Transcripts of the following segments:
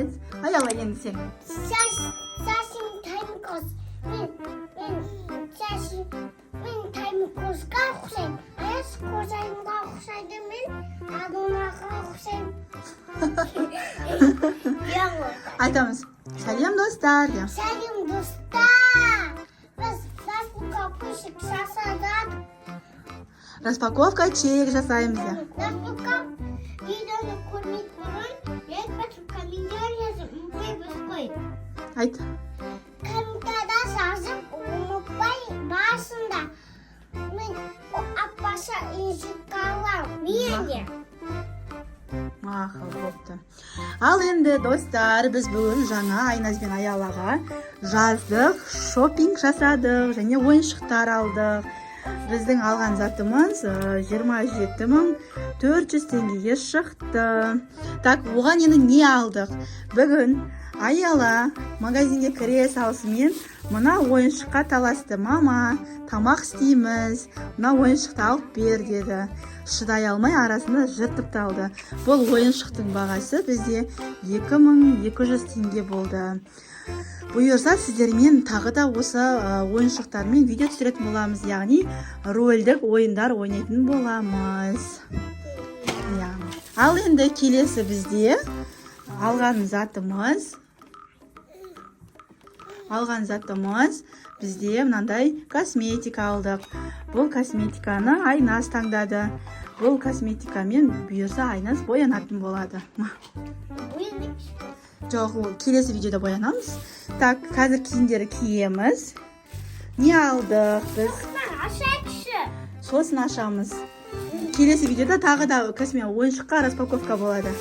молодец. Аяла енді сен. Сашин таймқос. Мен таймқосқа ұқсаймын. Аяз қожайынға ұқсайды, мен Адонаға ұқсаймын. Айтамыз. Сәлем достар. Сәлем достар. Біз распаковщик жасадық. Распаковка чек жасаймыз. Видеоны көрмей бұрын, лайк басып, комментарий жазып, ұмытпай баспай. Айт. Комментарийда жазып, ұмытпай басында. Мен аппаша ежікке алам. Менде. Мақұл болыпты. Ал енді достар, біз бүгін жаңа Айназ бен Аялаға жаздық, шопинг жасадық және ойыншықтар алдық. Біздің алған затымыз 27.400 теңгеге шықты. Так, оған енді не алдық? Бүгін Аяла магазинге кіре салысымен мына ойыншыққа таласты. Мама, тамақ істейміз, мына ойыншықты алып бер деді. Шыдай алмай арасында жыртып талды. Бұл ойыншықтың бағасы бізде 2200 теңге болды. Бұйырса сіздермен тағы да осы ойыншықтармен видео түсіретін боламыз, яғни рөлдік ойындар ойнайтын боламыз. Ал енді келесі бізде алған затымыз бізде мынандай косметика алдық. Бұл косметиканы Айназ таңдады. Бұл косметикамен бұйырса Айназ боянатын болады. Жоқ, келесі видеода боянамыз. Так, қазір киімдері киеміз. Не алдық біз? Сосын ашамыз. Келесі видеода тағы да ойыншыққа распаковка болады.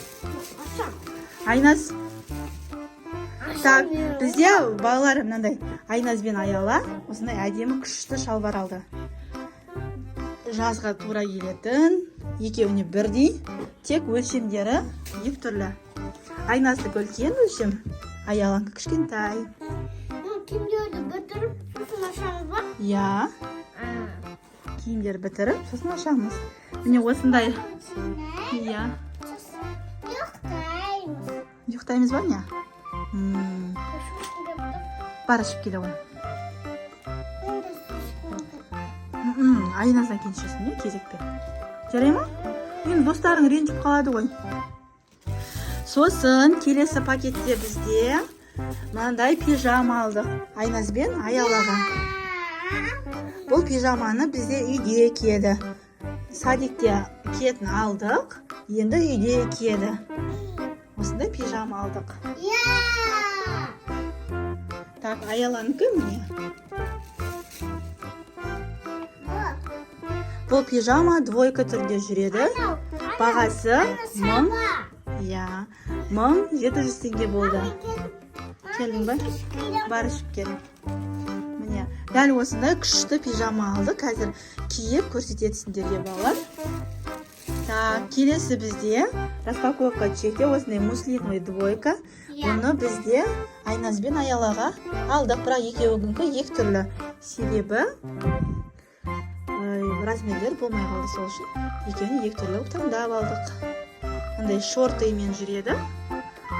Айназ. Так, бізде балалар мынандай Айназ бен Аяла осындай әдемі күшті шалбар алды. Жазға тура келетін, екеуіне бірдей, тек өлшемдері екі түрлі. Айназдікі үлкен өлшем, Аяланікі кішкентай. Киімдерді бітіріп, сосын ашамыз ба? Иә. Киімдер бітіріп, сосын ашамыз. Міне осындай. Иә. Ұйықтаймыз ба не? Бар ішіп келе ғой. Айназдан кейін ішесің, не? Кезекпен. Жарай ма? Енді достарың ренжіп қалады ғой. Сосын келесі пакетте бізде мынандай пижама алдық. Айназ бен Аялаға. Бұл пижаманы бізде үйде киеді. Садикте киетін алдық. Енді үйде киеді. Осындай пижама алдық. Так, Аяланікі міне. Бұл пижама двойка түрде жүреді. Бағасы 1700 теңге болды. Келдің ба? Бар ішіп кел. Міне, дәл осындай күшті пижама алды. Қазір киіп көрсететсіңдерге балалар. Так, келесі бізде распаковка чекте осындай муслиновый двойка. Оны бізде Айназ бен Аялаға алдық, бірақ екеуінікі екі түрлі. Себебі размерлер болмай қалды, сол үшін екеуіне екі түрлі таңдап алдық. Мындай шортымен жүреді.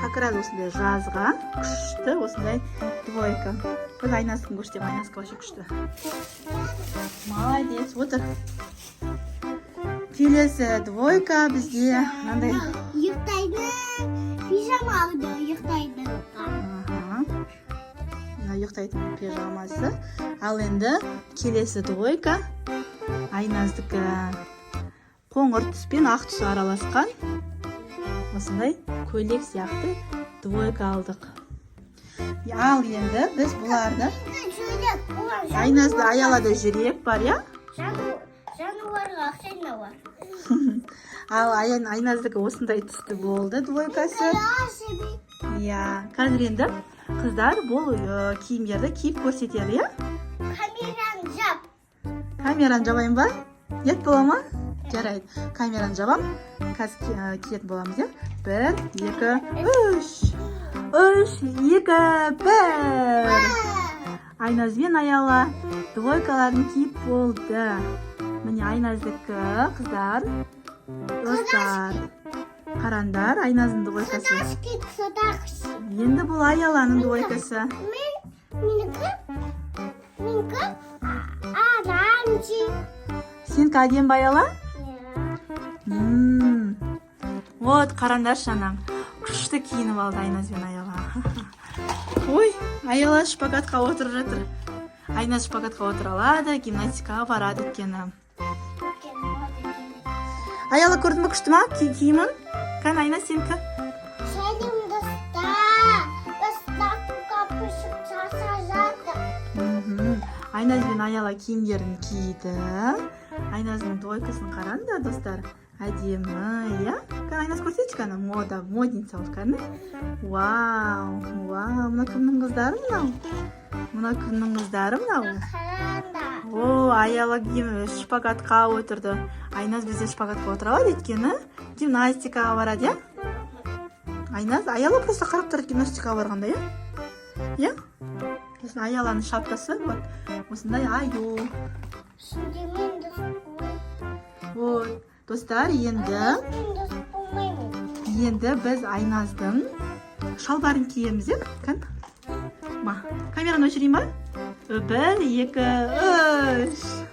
Как раз осындай жазға күшті осындай двойка. Біз Айназдың көрсетем, Айназдікі вообще күшті. Молодец, отыр. Келесі двойка бізде мынандай ұйықтайды. Пижама алды, ұйықтайды. Ұйықтайтын пижамасы. Ал енді келесі двойка Айназдікі қоңыр түс пен ақ түсі араласқан осындай көйлек сияқты двойка алдық. Ал енді біз бұларды Айназда Аялада жүрек бар, я? Жануарға ақшайна бар. Ал Айназдікі осындай түсті болды двойкасы. Я, қазір енді қыздар бұл киімдерді киіп көрсетеді, я? Камераны жап. Камераны жабайын ба? Ет бола ма? Жарайды. Камераны жабам. Қазір киетін боламыз, я? 1, 2, 3. 3, 2, 1. Айназ бен Аяла двойкаларын киіп болды. Міне Айназдікі қыздар. Достар. Қарандар, Айназдың двойкасы. Садақшы. Енді бұл Аяланың двойкасы. Менікі аранжи. Сенікі әдемі бе, Аяла? Вот, қарандаршы анам. Күшті киініп алды Айназ бен Аяла. Ой, Аяла шпагатқа отырып жатыр. Айназ шпагатқа отыра алады, гимнастикаға барады еткені. Аяла, көрдің бе күшті ма киімін? Кән, Айназ сенікі? Сәлем достар. Достар қапышып жаса жатыр. Айназ бен Аяла киімдерін киді. Айназдың двойкасын қараңдар, достар. Әдемі, иә? Кән, Айназ көрсетші кәні, модница ол кәні. Вау, мұна кімнің қыздары мынау? Мұна кімнің қыздары мынау? Қараңдар. О, Аяла шпагатқа отырды. Айназ бізде шпагатқа отыра алады еткені. Гимнастикаға барады, иә? Айназ, Аяла просто қарап тұрады гимнастикаға барғанда, иә? Иә? Сосын Аяланың шапкасы, вот, осындай аю. Şimdi мен дос Вот, достар, мен дос болмаймын. енді біз Айназдың шалбарын киеміз, иә? Кән? Ма, камераны өшірейін ба? 1, 2, 3.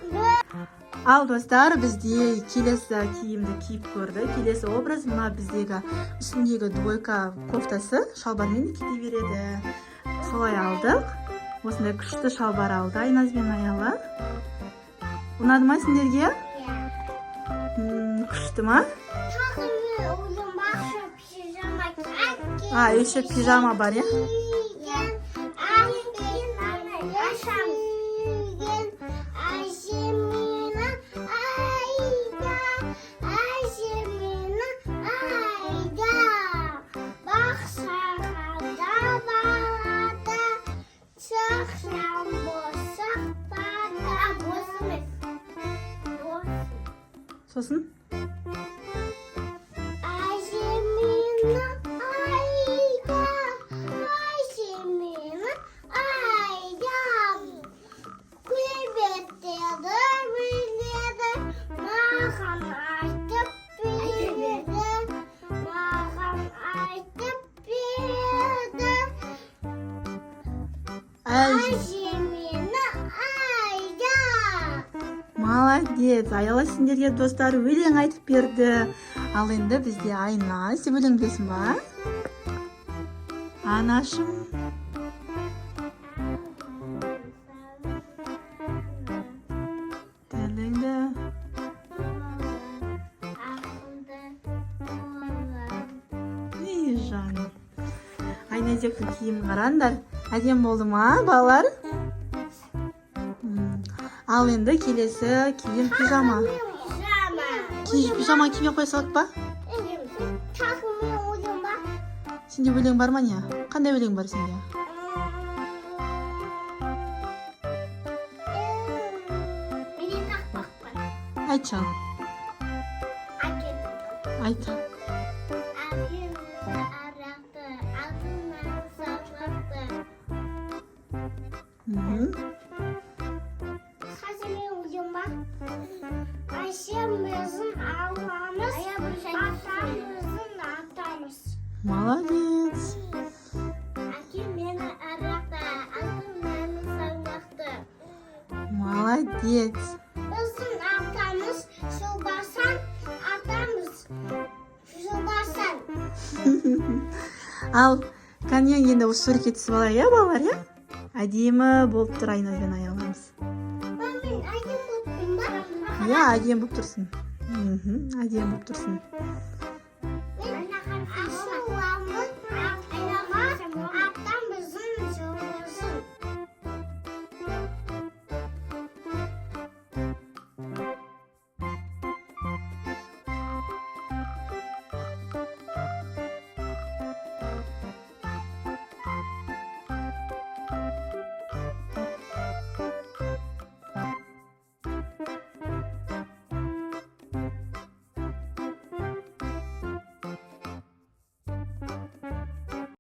Ал, достар, бізде келесі киімді киіп көрді. Келесі образ мына біздегі үстіндегі двойка кофтасы шалбармен кете береді. Солай алдық. Осындай күшті шалбар алды Айназ бен Аяла. Ұнады ма сендерге? Күшті ма? Тағы мен ойнамақшы пижама киген. Еще пижама бар, иә? Сосын? Молодец, Аяла сендерге достар өлең айтып берді. Ал енді бізде Айназ, сен өлең білесің ба? Анашым. Тіліңді. Ей, жаным. Айназектің киімін қараңдар. Әдем болды ма, балалар? Ал енді келесі киім пижама. Пижама киме қоя салат ба? Тағы мен өлең бар. Сенде өлең бар ма не? Қандай өлең бар сенде? Менде тақпақ бар. Айтшы. Айт. Ayşemizin Allah'ımız, atamızın atamız. Молодец. Akim beni aradı, adım beni salladı. Молодец. Bizim atamız, şılbasan, atamız, şılbasan. Ал, кәне енді осы суретке түсіп алайық, иә, балалар, иә? Әдемі болып тұр Айназ бен Аяламыз. Ben ayım tuttum bak. Иә, әдемі болып тұрсың. Әдемі болып тұрсың.